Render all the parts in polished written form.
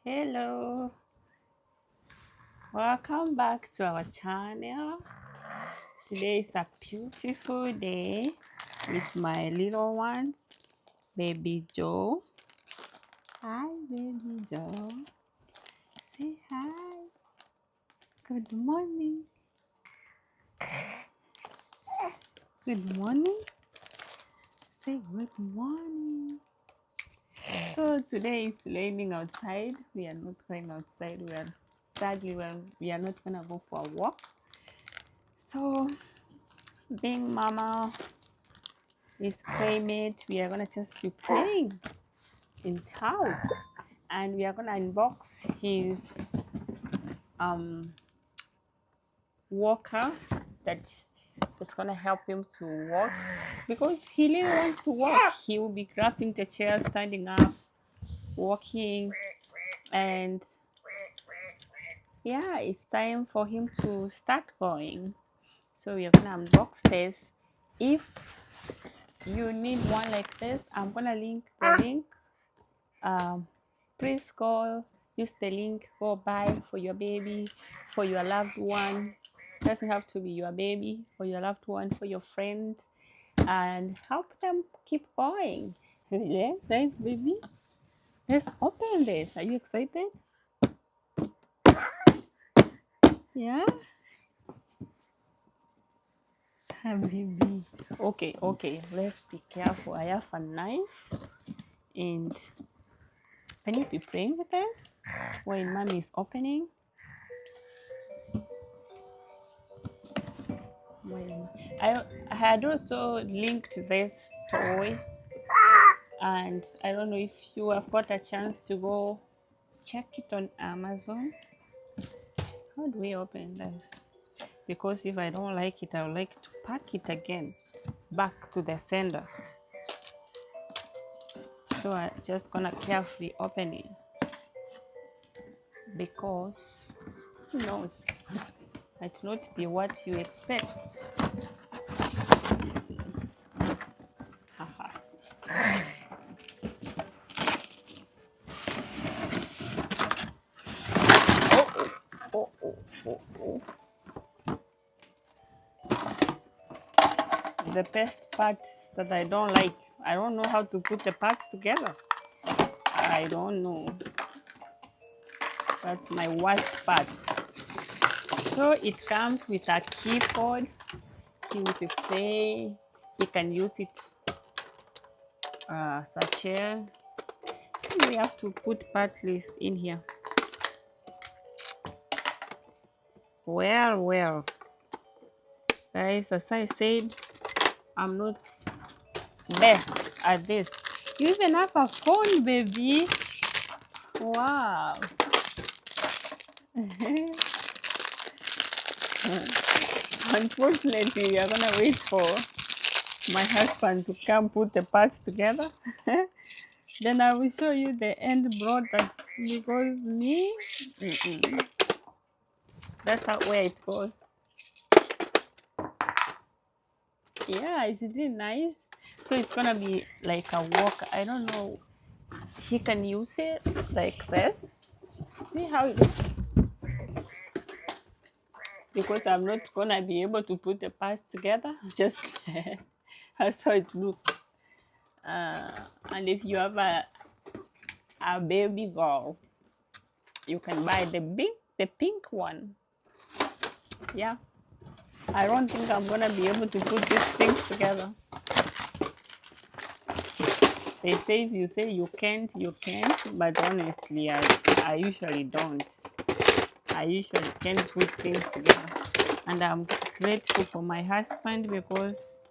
Hello, welcome back to our channel. Today is a beautiful day with my little one, baby Joe. Hi, baby Joe. Say hi. Good morning. Good morning. Say good morning. So today it's raining outside. We are not going outside. We are not gonna go for a walk. So being mama is playmate, we are gonna just be playing in his house, and we are gonna unbox his walker that is gonna help him to walk, because he really wants to walk. He will be grabbing the chair, standing up, walking, and yeah, it's time for him to start going. So we are gonna unbox this. If you need one like this, I'm gonna link the link. Please go use the link, go buy for your baby, for your loved one. Doesn't have to be your baby, for your loved one, for your friend, and help them keep going. Yeah, thanks, baby. Let's open this. Are you excited? Yeah, baby. Okay, let's be careful. I have a knife, and can you be praying with us when mommy is opening? I had also linked this toy, and I don't know if you have got a chance to go check it on Amazon. How do we open this? Because if I don't like it, I would like to pack it again back to the sender. So I'm just gonna carefully open it, because who knows, might not be what you expect. Haha. Oh. The best parts that I don't like, I don't know how to put the parts together. I don't know. That's my worst part. So it comes with a keyboard. He will play. He can use it as a chair. We have to put part list in here. Well, guys, as I said, I'm not best at this. You even have a phone, baby. Wow. Unfortunately, we are gonna wait for my husband to come put the parts together. Then I will show you the end product, because me, that's how where it goes. Yeah, isn't it nice? So it's gonna be like a walk. I don't know. He can use it like this. See how it looks? Because I'm not gonna be able to put the parts together. Just that's how it looks. And if you have a baby girl, you can buy the pink one. Yeah, I don't think I'm gonna be able to put these things together. They say if you say you can't, but honestly, I usually don't. I usually can't put things together, and I'm grateful for my husband, because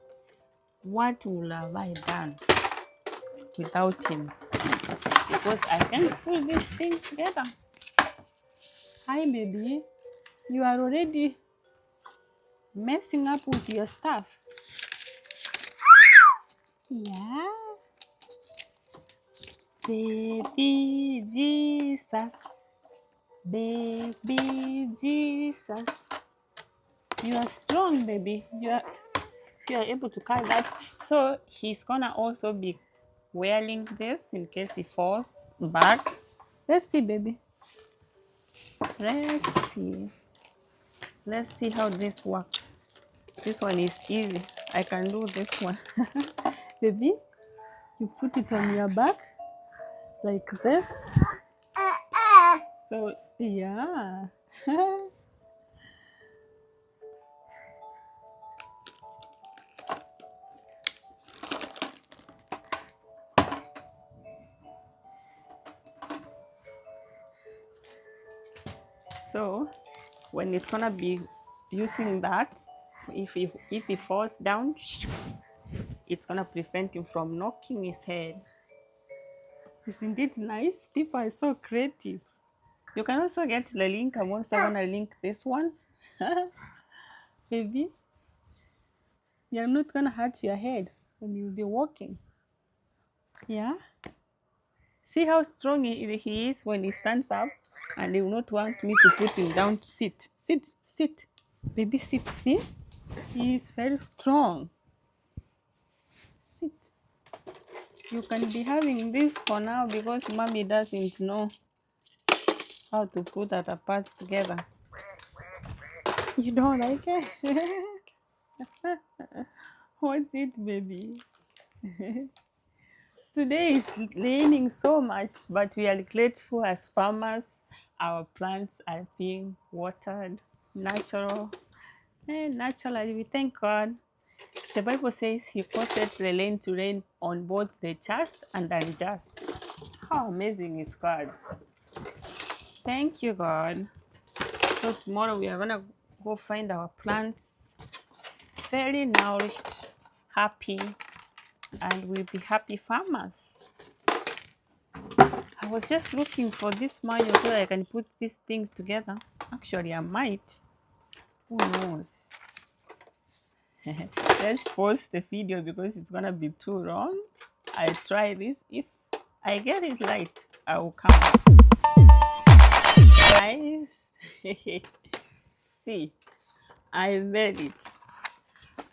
what would have I done without him? Because I can't put these things together. Hi, baby. You are already messing up with your stuff. Yeah. Baby Jesus. Baby Jesus. You are strong, baby. You are able to carry that. So he's gonna also be wearing this in case he falls back. Let's see, baby. Let's see. Let's see how this works. This one is easy. I can do this one. Baby, you put it on your back like this. So, yeah. So, when it's gonna be using that, if he falls down, it's gonna prevent him from knocking his head. Isn't it nice? People are so creative. You can also get the link. I'm also gonna link this one. Baby, you're not gonna hurt your head when you'll be walking. Yeah? See how strong he is when he stands up, and he will not want me to put him down to sit. Sit, sit. Baby, sit. See? He is very strong. Sit. You can be having this for now because mommy doesn't know how to put other parts together. You don't like it? What's it, baby? Today is raining so much, but we are grateful as farmers. Our plants are being watered naturally. We thank God. The Bible says He caused the rain to rain on both the just and unjust. How amazing is God? Thank you, God. So tomorrow we are gonna go find our plants very nourished, happy, and we'll be happy farmers. I was just looking for this manual so that I can put these things together. Actually, I might. Who knows? Let's pause the video because it's gonna be too long. I try this. If I get it right, I will come back. Guys, see, I made it.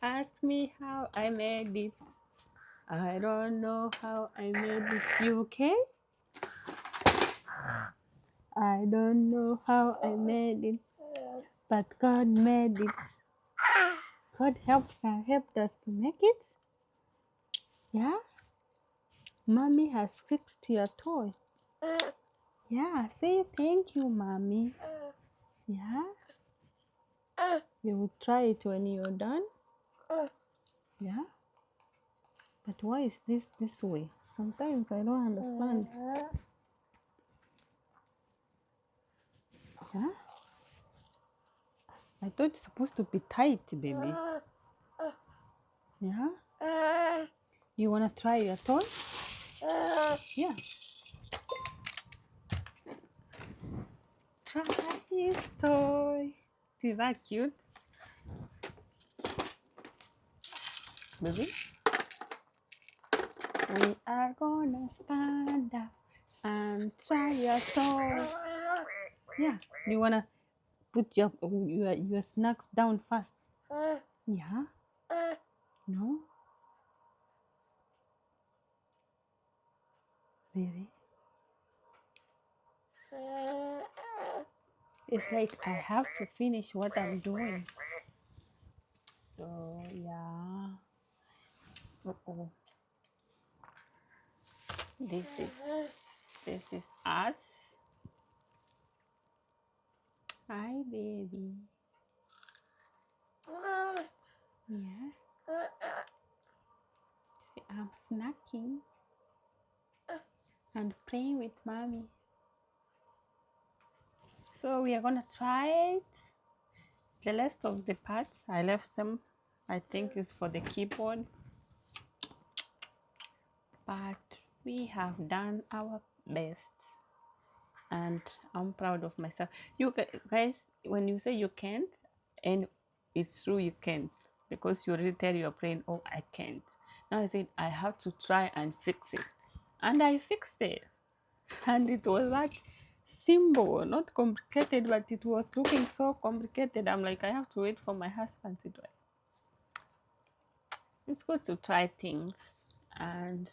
Ask me how I made it. I don't know how I made it. You okay? I don't know how I made it, but God made it. God helped us to make it. Yeah? Mommy has fixed your toy. Yeah, say thank you, Mommy. Yeah? You will try it when you're done. Yeah? But why is this way? Sometimes I don't understand. Yeah? I thought it's supposed to be tight, baby. Yeah? You wanna try your toy? Yeah. Try his toy. Is that cute? Baby? We are gonna stand up and try your toy. Yeah. You wanna put your snacks down fast? Yeah. No? Baby? It's like I have to finish what I'm doing. So yeah. Uh-oh. This is us. Hi, baby. Yeah. See, I'm snacking and playing with mommy. So we are gonna try it. The rest of the parts I left them. I think is for the keyboard. But we have done our best. And I'm proud of myself. You guys, when you say you can't, and it's true you can't, because you already tell your brain, oh, I can't. Now I said I have to try and fix it, and I fixed it, and it was that simple, not complicated, but it was looking so complicated. I'm like, I have to wait for my husband to do it. It's good to try things, and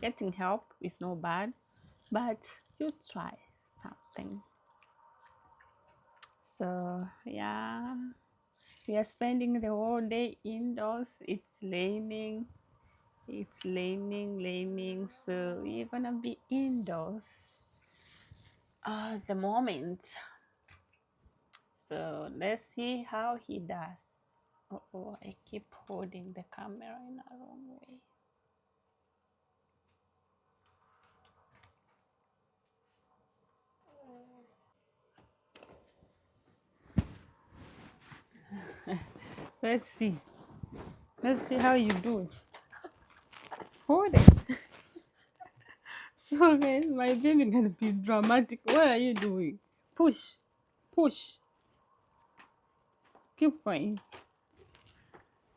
getting help is no bad, but you try something. So yeah, we are spending the whole day indoors. It's raining. It's raining. So we're gonna be indoors at the moment. So let's see how he does. Oh, I keep holding the camera in a wrong way. Let's see. Let's see how you do it. Hold it. So guys, my baby gonna be dramatic. What are you doing? Push. Push. Keep going.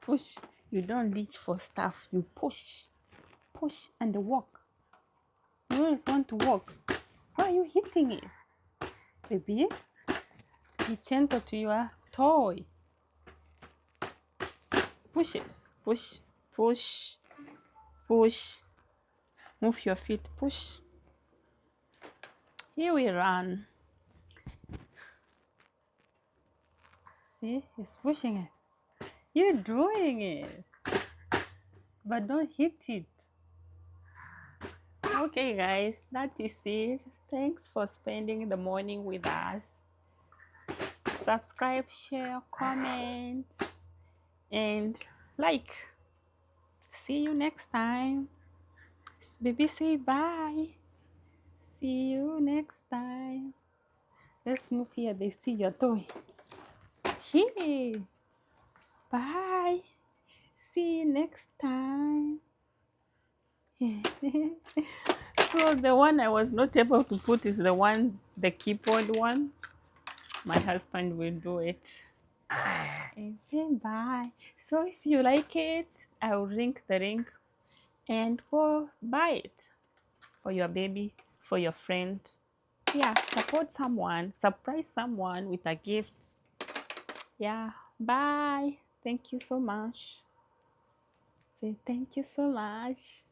Push. You don't reach for stuff. You push. Push and walk. You always want to walk. Why are you hitting it? Baby, be gentle to your toy. Push it. Push. Push. Push. Move your feet. Push. Here we run. See, he's pushing it. You're doing it. But don't hit it. Okay, guys, that is it. Thanks for spending the morning with us. Subscribe, share, comment, and like. See you next time. Baby, say bye. See you next time. Let's move here. They see your toy. Here. Bye. See you next time. So the one I was not able to put is the keyboard one. My husband will do it. And say bye. So if you like it, I'll link the link and go buy it for your baby, for your friend. Yeah, support someone, surprise someone with a gift. Yeah, bye. Thank you so much. Say thank you so much.